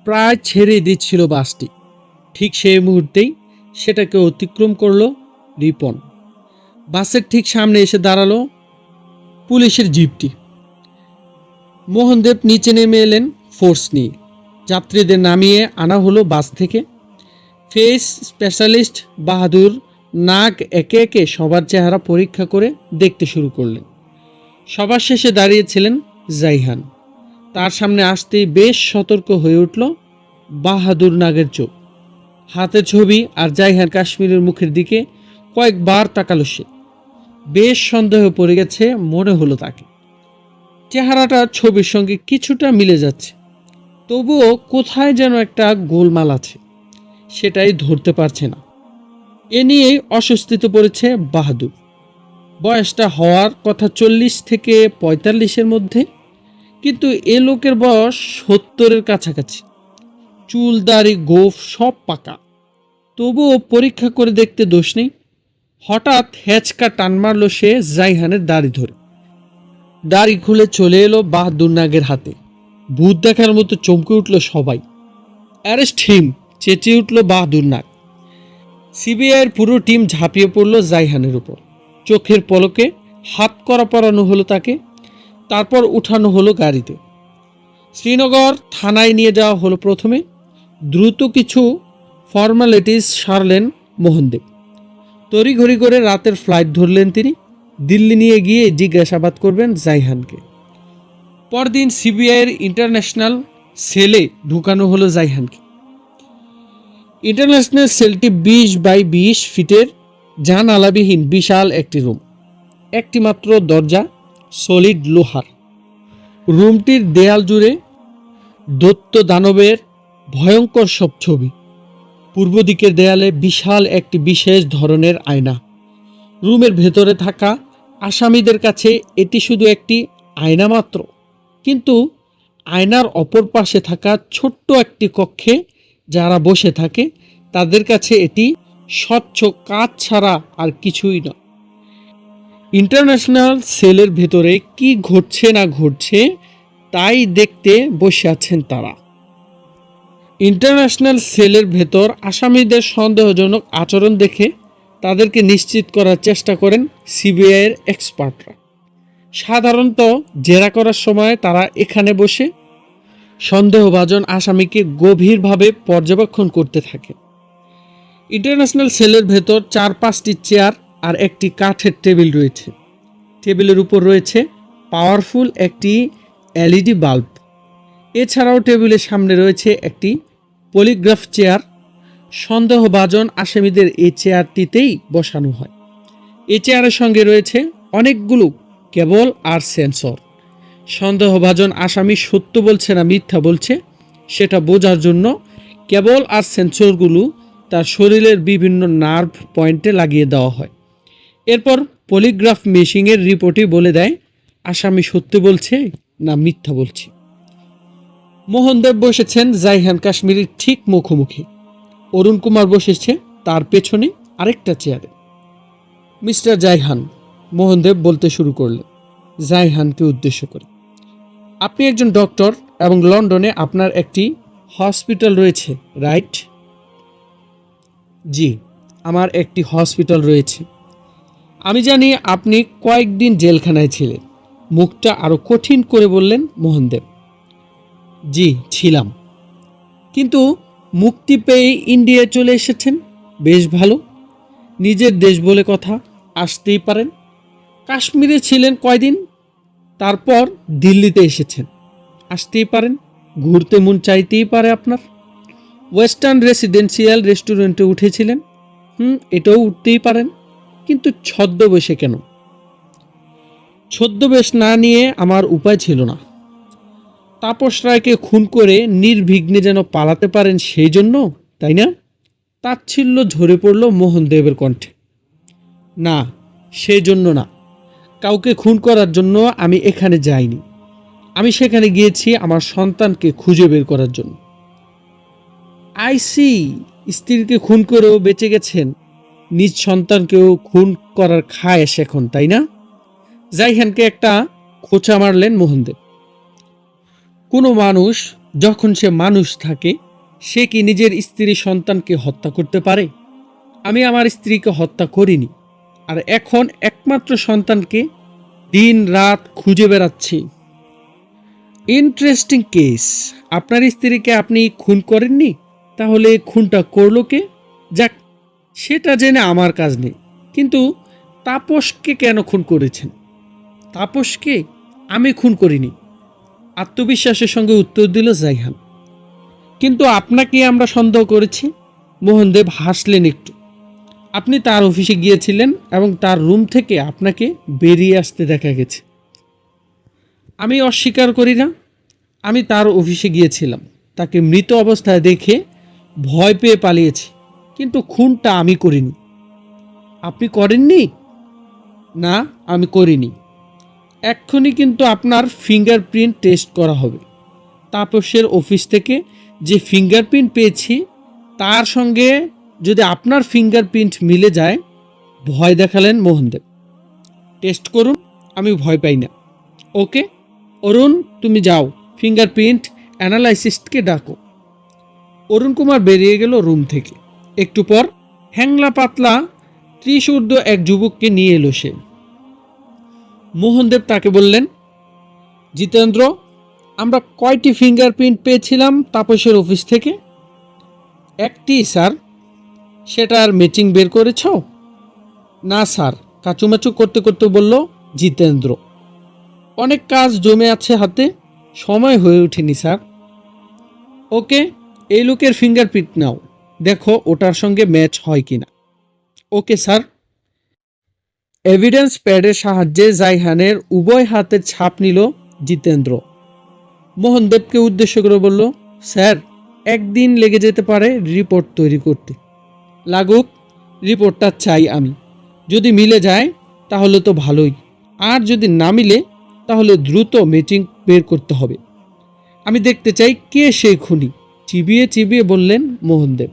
প্রায় ছেড়ে দিচ্ছিল বাসটি। ঠিক সেই মুহূর্তেই সেটাকে অতিক্রম করলো রিপন। বাসের ঠিক সামনে এসে দাঁড়ালো পুলিশের জিপটি। মোহনদেব নিচে নেমে এলেন ফোর্স নিয়ে। যাত্রীদের নামিয়ে আনা হলো বাস থেকে। ফেস স্পেশালিস্ট বাহাদুর নাক একে একে সবার চেহারা পরীক্ষা করে দেখতে শুরু করলেন। সবার শেষে দাঁড়িয়েছিলেন জাইহান। তার সামনে আসতেই বেশ সতর্ক হয়ে উঠল বাহাদুর নাগের চোখ। হাতে ছবি আর জাইহান কাশ্মীরের মুখের দিকে কয়েকবার তাকালো সে। বেশ সন্দেহ পড়ে গেছে মনে হলো তাকে। চেহারাটা ছবির সঙ্গে কিছুটা মিলে যাচ্ছে, তবুও কোথায় যেন একটা গোলমাল আছে, সেটাই ধরতে পারছে না। এ নিয়েই অস্বস্তিতে পড়েছে বাহাদুর। বয়সটা হওয়ার কথা 40 থেকে 45-এর মধ্যে, কিন্তু এ লোকের বয়স 70-এর কাছাকাছি। চুল দাড়ি গোঁফ সব পাকা, তবুও পরীক্ষা করে দেখতে দোষ নেই। হঠাৎ হ্যাচকা টান মারল সে জাইহানের দাড়ি ধরে। দাড়ি খুলে চলে এলো বাহাদুর নাগের হাতে। ভূত দেখার মতো চমকে উঠল সবাই। অ্যারেস্ট হিম, চেঁচিয়ে উঠল বাহাদুর নাগ। সিবিআইয়ের পুরো টিম ঝাঁপিয়ে পড়ল জাইহানের উপর। চোখের পলকে হাত করা পরানো হলো তাকে, তারপর উঠানো হলো গাড়িতে। শ্রীনগর থানায় নিয়ে যাওয়া হলো প্রথমে। দ্রুত কিছু ফর্মালিটিস সারলেন মোহনদেব। তড়িঘড়ি করে রাতের ফ্লাইট ধরলেন তিনি। দিল্লি নিয়ে গিয়ে জিজ্ঞাসাবাদ করবেন জাইহানকে। পরদিন সিবিআইয়ের ইন্টারন্যাশনাল সেলে ঢুকানো হলো জাইহানকে। ইন্টারন্যাশনাল সেলটি 20x20 ফিটের জানালাবিহীন বিশাল একটি রুম। একটি মাত্র দরজা, সলিড লোহার। রুমটির দেয়াল জুড়ে দৈত্য দানবের ভয়ঙ্কর সব ছবি। পূর্ব দিকের দেয়ালে বিশাল একটি বিশেষ ধরনের আয়না। রুমের ভেতরে থাকা আসামিদের কাছে এটি শুধু একটি আয়না মাত্র, কিন্তু আয়নার অপর পাশে থাকা ছোট্ট একটি কক্ষে যারা বসে থাকে তাদের কাছে এটি স্বচ্ছ কাঁচ ছাড়া আর কিছুই না। ইন্টারন্যাশনাল সেলের ভেতরে কি ঘটছে না ঘটছে তাই দেখতে বসে আছেন তারা। ইন্টারন্যাশনাল সেলের ভেতর আসামিদের সন্দেহজনক আচরণ দেখে তাদেরকে নিশ্চিত করার চেষ্টা করেন সিবিআইয়ের এক্সপার্টরা। সাধারণত জেরা করার সময় তারা এখানে বসে সন্দেহভাজন আসামিকে গভীরভাবে পর্যবেক্ষণ করতে থাকে। ইন্টারন্যাশনাল সেলের ভেতর 4-5টি চেয়ার আর একটি কাঠের টেবিল রয়েছে। টেবিলের উপর রয়েছে পাওয়ারফুল একটি এলইডি বাল্ব। এছাড়াও টেবিলের সামনে রয়েছে একটি পলিগ্রাফ চেয়ার। সন্দেহভাজন আসামিদের এই চেয়ারটিতেই বসানো হয়। এই চেয়ারের সঙ্গে রয়েছে অনেকগুলো কেবল আর সেন্সর। সন্দেহভাজন আসামি সত্য বলছে না মিথ্যা বলছে সেটা বোঝার জন্য কেবল আর সেন্সরগুলো তার শরীরের বিভিন্ন নার্ভ পয়েন্টে লাগিয়ে দেওয়া হয়। এরপর পলিগ্রাফ মেশিনের রিপোর্টই বলে দেয় আসামি সত্য বলছে না মিথ্যা বলছে। মোহনদেব বসেছেন জাইহান কাশ্মীরের ঠিক মুখোমুখি। অরুণ কুমার বসেছে তার পেছনে আরেকটা চেয়ারে। মিস্টার জাইহান, মোহনদেব বলতে শুরু করলেন জাইহানকে উদ্দেশ্য করে, আপনি একজন ডক্টর এবং লন্ডনে আপনার একটি হসপিটাল রয়েছে, রাইট? জি, আমার একটি হসপিটাল রয়েছে। আমি জানি আপনি কয়েকদিন জেলখানায় ছিলেন। মুখটা আরো কঠিন করে বললেন মোহনদেব। জি ছিলাম, কিন্তু মুক্তি পেয়ে ইন্ডিয়ায় চলে এসেছেন। বেশ ভালো, নিজের দেশ বলে কথা, আসতেই পারেন। কাশ্মীরে ছিলেন কয়দিন, তারপর দিল্লিতে এসেছেন, আসতেই পারেন। ঘুরতে মন চাইতেই পারে আপনার। ওয়েস্টার্ন রেসিডেন্সিয়াল রেস্টুরেন্টে উঠেছিলেন, এটাও উঠতেই পারেন, কিন্তু ছদ্মবেশে কেন? ছদ্মবেশ না নিয়ে আমার উপায় ছিল না। তাপস রায়কে খুন করে নির্বিঘ্নে যেন পালাতে পারেন সেই জন্য, তাই না? তাচ্ছিল্য ঝরে পড়ল মোহনদেবের কণ্ঠে। না, সেই জন্য না। কাউকে খুন করার জন্য আমি এখানে যাইনি। আমি সেখানে গিয়েছি আমার সন্তানকে খুঁজে বের করার জন্য। আইসি, স্ত্রীকে খুন করেও বেঁচে গেছেন, নিজ সন্তানকেও খুন করার খায়েশ এখন, তাই না? জাইহানকে একটা খোঁচা মারলেন মোহনদেব। কোনো মানুষ যখন সে মানুষ থাকে সে কি নিজের স্ত্রী সন্তানকে হত্যা করতে পারে? আমি আমার স্ত্রীকে হত্যা করিনি, আর এখন একমাত্র সন্তানকে দিন রাত খুঁজে বেড়াচ্ছি। Interesting case. আপনার স্ত্রীকে আপনি খুন করেননি, তাহলে খুনটা করলো কে? যাক, সেটা জেনে আমার কাজ নেই, কিন্তু তাপসকে কেন খুন করেছেন? তাপসকে আমি খুন করিনি, আত্মবিশ্বাসের সঙ্গে উত্তর দিল জাইহান। কিন্তু আপনাকে আমরা সন্দেহ করেছি। মোহনদেব হাসলেন একটু। আপনি তার অফিসে গিয়েছিলেন এবং তার রুম থেকে আপনাকে বেরিয়ে আসতে দেখা গেছে। আমি অস্বীকার করি না, আমি তার অফিসে গিয়েছিলাম, তাকে মৃত অবস্থায় দেখে ভয় পেয়ে পালিয়েছি, কিন্তু খুনটা আমি করিনি। আপনি করেননি? না, আমি করিনি। এক্ষুনি কিন্তু আপনার ফিঙ্গারপ্রিন্ট টেস্ট করা হবে। তাপসের অফিস থেকে যে ফিঙ্গারপ্রিন্ট পেয়েছি তার সঙ্গে যদি আপনার ফিঙ্গারপ্রিন্ট মিলে যায়। ভয় দেখালেন মোহনদেব। টেস্ট করুন, আমি ভয় পাই না। ওকে অরুণ, তুমি যাও, ফিঙ্গারপ্রিন্ট অ্যানালাইসিস্টকে ডাকো। অরুণ কুমার বেরিয়ে গেল রুম থেকে। একটু পর হ্যাংলা পাতলা 30 ঊর্ধ্ব এক যুবককে নিয়ে এলো সে। মোহনদেব তাকে বললেন, জিতেন্দ্র, আমরা কয়টি ফিঙ্গারপ্রিন্ট পেয়েছিলাম তাপসের অফিস থেকে? একটি স্যার। সেটার ম্যাচিং বের করেছ? না স্যার, কাচুমাচু করতে করতে বলল জিতেন্দ্র। অনেক কাজ জমে আছে হাতে, সময় হয়ে ওঠেনি স্যার। ওকে, এই লোকের ফিঙ্গারপ্রিন্ট নাও, দেখো ওটার সঙ্গে ম্যাচ হয় কিনা। Okay sir. এভিডেন্স প্যাডের সাহায্যে জাইহানের উভয় হাতের ছাপ নিল জিতেন্দ্র। মোহনদেবকে উদ্দেশ্য করে বলল, স্যার, একদিন লেগে যেতে পারে রিপোর্ট তৈরি করতে। লাগুক, রিপোর্টটা চাই আমি। যদি মিলে যায় তাহলে তো ভালোই, আর যদি না মিলে তাহলে দ্রুত ম্যাচিং বের করতে হবে। আমি দেখতে চাই কে সেই খুনি, চিবিয়ে চিবিয়ে বললেন মোহনদেব।